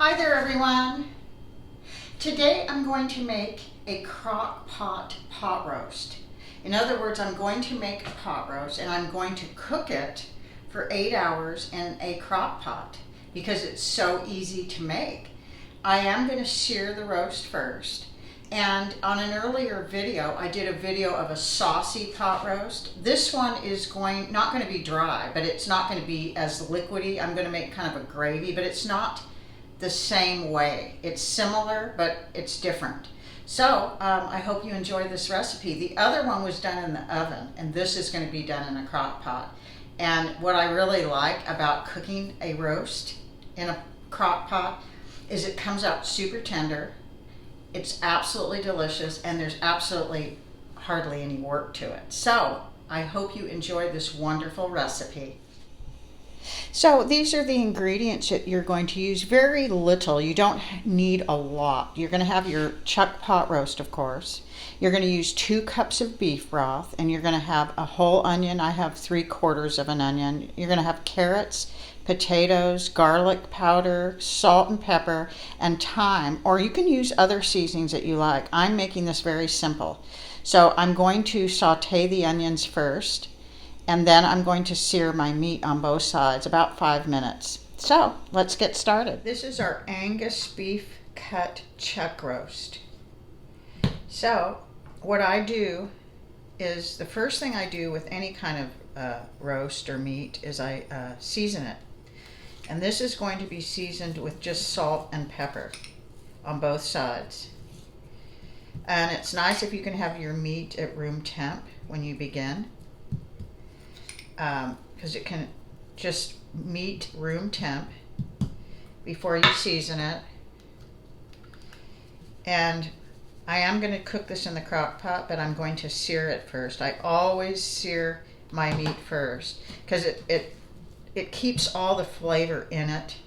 Hi there everyone. Today I'm going to make a crock pot pot roast. In other words, I'm going to make a pot roast and I'm going to cook it for 8 hours in a crock pot because it's so easy to make. I am going to sear the roast first. And on an earlier video, I did a video of a saucy pot roast. This one is not going to be dry, but it's not going to be as liquidy. I'm going to make kind of a gravy, but it's not the same way. It's similar, but it's different. So I hope you enjoy this recipe. The other one was done in the oven, and this is going to be done in a crock pot. And what I really like about cooking a roast in a crock pot is it comes out super tender. It's absolutely delicious, and there's absolutely hardly any work to it. So I hope you enjoy this wonderful recipe. So these are the ingredients that you're going to use. Very little. You don't need a lot. You're going to have your chuck pot roast, of course. You're going to use 2 cups of beef broth, and you're going to have a whole onion. I have 3/4 of an onion. You're going to have carrots, potatoes, garlic powder, salt and pepper, and thyme, or you can use other seasonings that you like. I'm making this very simple. So I'm going to saute the onions first, and then I'm going to sear my meat on both sides, about 5 minutes. So let's get started. This is our Angus beef cut chuck roast. So what I do is, the first thing I do with any kind of roast or meat is I season it. And this is going to be seasoned with just salt and pepper on both sides. And it's nice if you can have your meat at room temp when you begin, because it can just meet room temp before you season it. And I am going to cook this in the crock pot, but I'm going to sear it first. I always sear my meat first because it keeps all the flavor in it,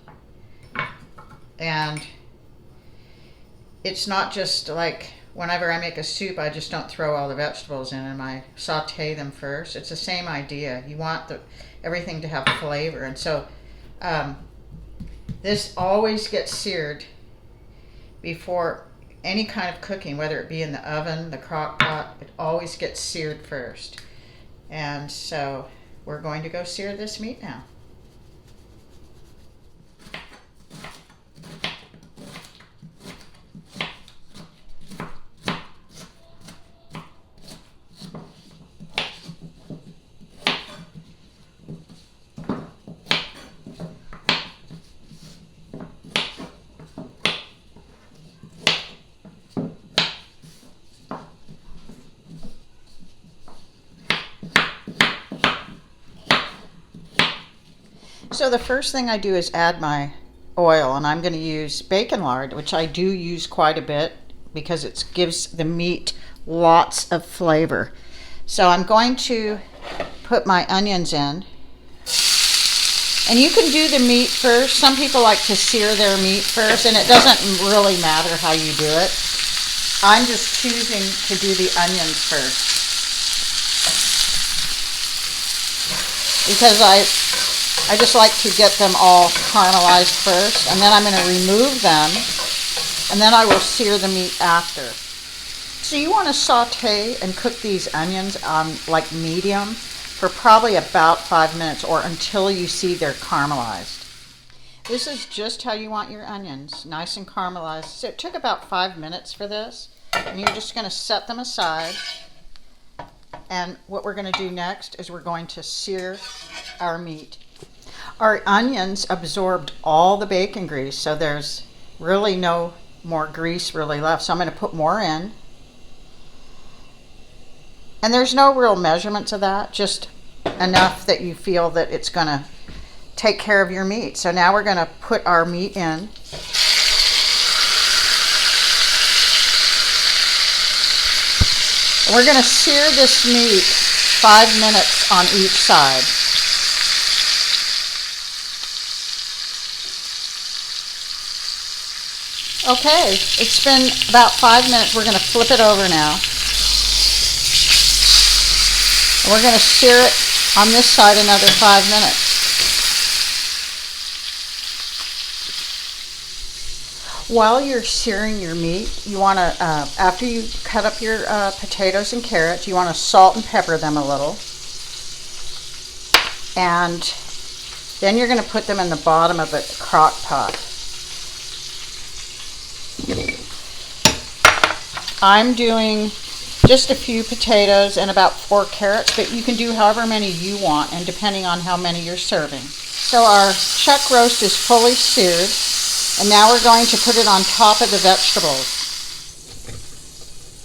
and it's not just like whenever I make a soup, I just don't throw all the vegetables in and I saute them first. It's the same idea. You want everything to have flavor, and so this always gets seared before any kind of cooking, whether it be in the oven, the crock pot. It always gets seared first. And so we're going to go sear this meat now. So the first thing I do is add my oil, and I'm going to use bacon lard, which I do use quite a bit because it gives the meat lots of flavor. So I'm going to put my onions in, and you can do the meat first. Some people like to sear their meat first, and it doesn't really matter how you do it. I'm just choosing to do the onions first because I just like to get them all caramelized first, and then I'm going to remove them, and then I will sear the meat after. So you want to saute and cook these onions on like medium for probably about 5 minutes, or until you see they're caramelized. This is just how you want your onions, nice and caramelized. So it took about 5 minutes for this, and you're just going to set them aside. And what we're going to do next is we're going to sear our meat. Our onions absorbed all the bacon grease, so there's really no more grease really left. So I'm going to put more in. And there's no real measurements of that, just enough that you feel that it's going to take care of your meat. So now we're going to put our meat in. We're going to sear this meat 5 minutes on each side. Okay, it's been about 5 minutes. We're going to flip it over now. And we're going to sear it on this side another 5 minutes. While you're searing your meat, you want to, after you cut up your potatoes and carrots, you want to salt and pepper them a little. And then you're going to put them in the bottom of a crock pot. I'm doing just a few potatoes and about 4 carrots, but you can do however many you want, and depending on how many you're serving. So our chuck roast is fully seared, and now we're going to put it on top of the vegetables.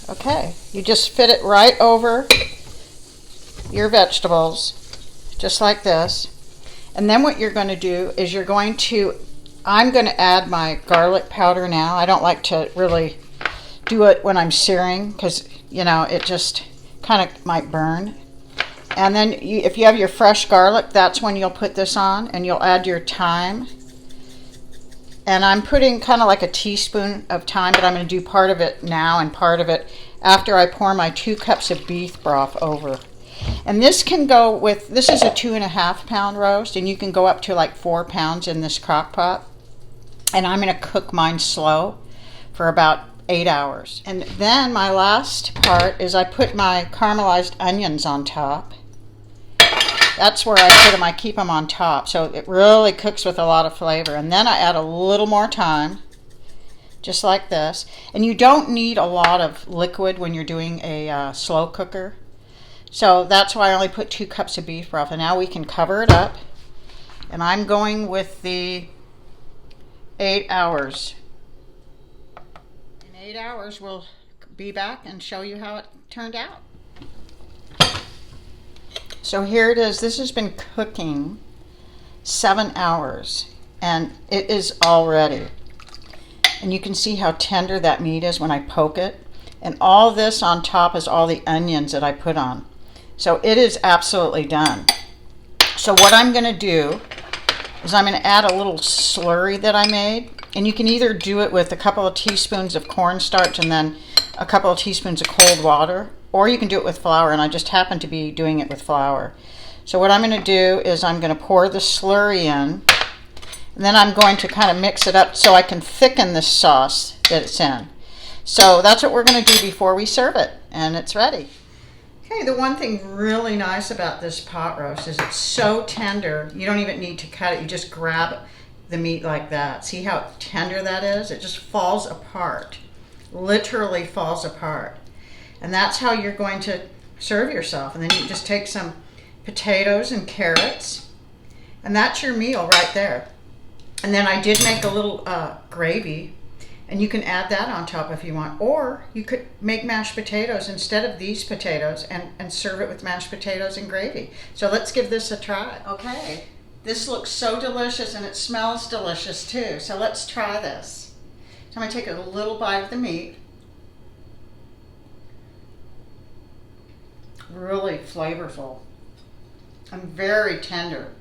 Okay, you just fit it right over your vegetables, just like this. And then what you're going to do is I'm going to add my garlic powder now. I don't like to really do it when I'm searing because, you know, it just kind of might burn. And then if you have your fresh garlic, that's when you'll put this on, and you'll add your thyme. And I'm putting kind of like a teaspoon of thyme, but I'm going to do part of it now and part of it after I pour my 2 cups of beef broth over. And this can go with, this is a 2.5 pound roast, and you can go up to like 4 pounds in this crock pot. And I'm going to cook mine slow for about 8 hours. And then my last part is I put my caramelized onions on top. That's where I put them. I keep them on top, so it really cooks with a lot of flavor. And then I add a little more thyme, just like this. And you don't need a lot of liquid when you're doing a slow cooker. So that's why I only put 2 cups of beef broth. And now we can cover it up. And I'm going with the 8 hours. In 8 hours, we'll be back and show you how it turned out. So here it is. This has been cooking 7 hours, and it is all ready. And you can see how tender that meat is when I poke it. And all this on top is all the onions that I put on. So it is absolutely done. So what I'm going to do is I'm going to add a little slurry that I made. And you can either do it with a couple of teaspoons of cornstarch and then a couple of teaspoons of cold water, or you can do it with flour, and I just happen to be doing it with flour. So what I'm going to do is I'm going to pour the slurry in, and then I'm going to kind of mix it up so I can thicken the sauce that it's in. So that's what we're going to do before we serve it, and it's ready. Okay, the one thing really nice about this pot roast is it's so tender, you don't even need to cut it. You just grab the meat like that. See how tender that is? It just falls apart, literally falls apart. And that's how you're going to serve yourself. And then you just take some potatoes and carrots, and that's your meal right there. And then I did make a little gravy, and you can add that on top if you want. Or you could make mashed potatoes instead of these potatoes and serve it with mashed potatoes and gravy. So let's give this a try. Okay, this looks so delicious, and it smells delicious too. So let's try this. So I'm gonna take a little bite of the meat. Really flavorful and very tender.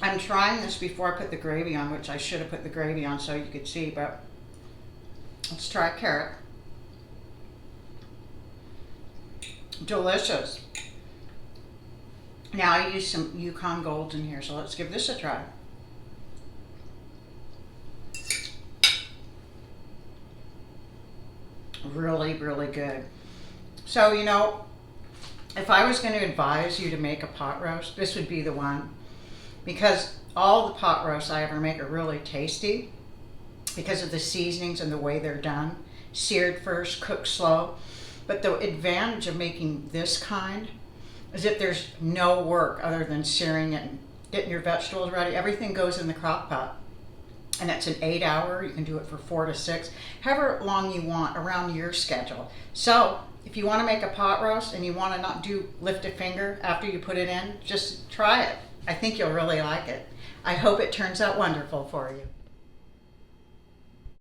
I'm trying this before I put the gravy on, which I should have put the gravy on so you could see, but let's try carrot. Delicious. Now I use some Yukon Golds in here, so let's give this a try. Really, really good. So, you know, if I was going to advise you to make a pot roast, this would be the one, because all the pot roasts I ever make are really tasty because of the seasonings and the way they're done. Seared first, cooked slow. But the advantage of making this kind is that there's no work other than searing it and getting your vegetables ready. Everything goes in the crock pot. And it's an 8 hour. You can do it for 4 to 6, however long you want, around your schedule. So if you want to make a pot roast and you want to not lift a finger after you put it in, just try it. I think you'll really like it. I hope it turns out wonderful for you.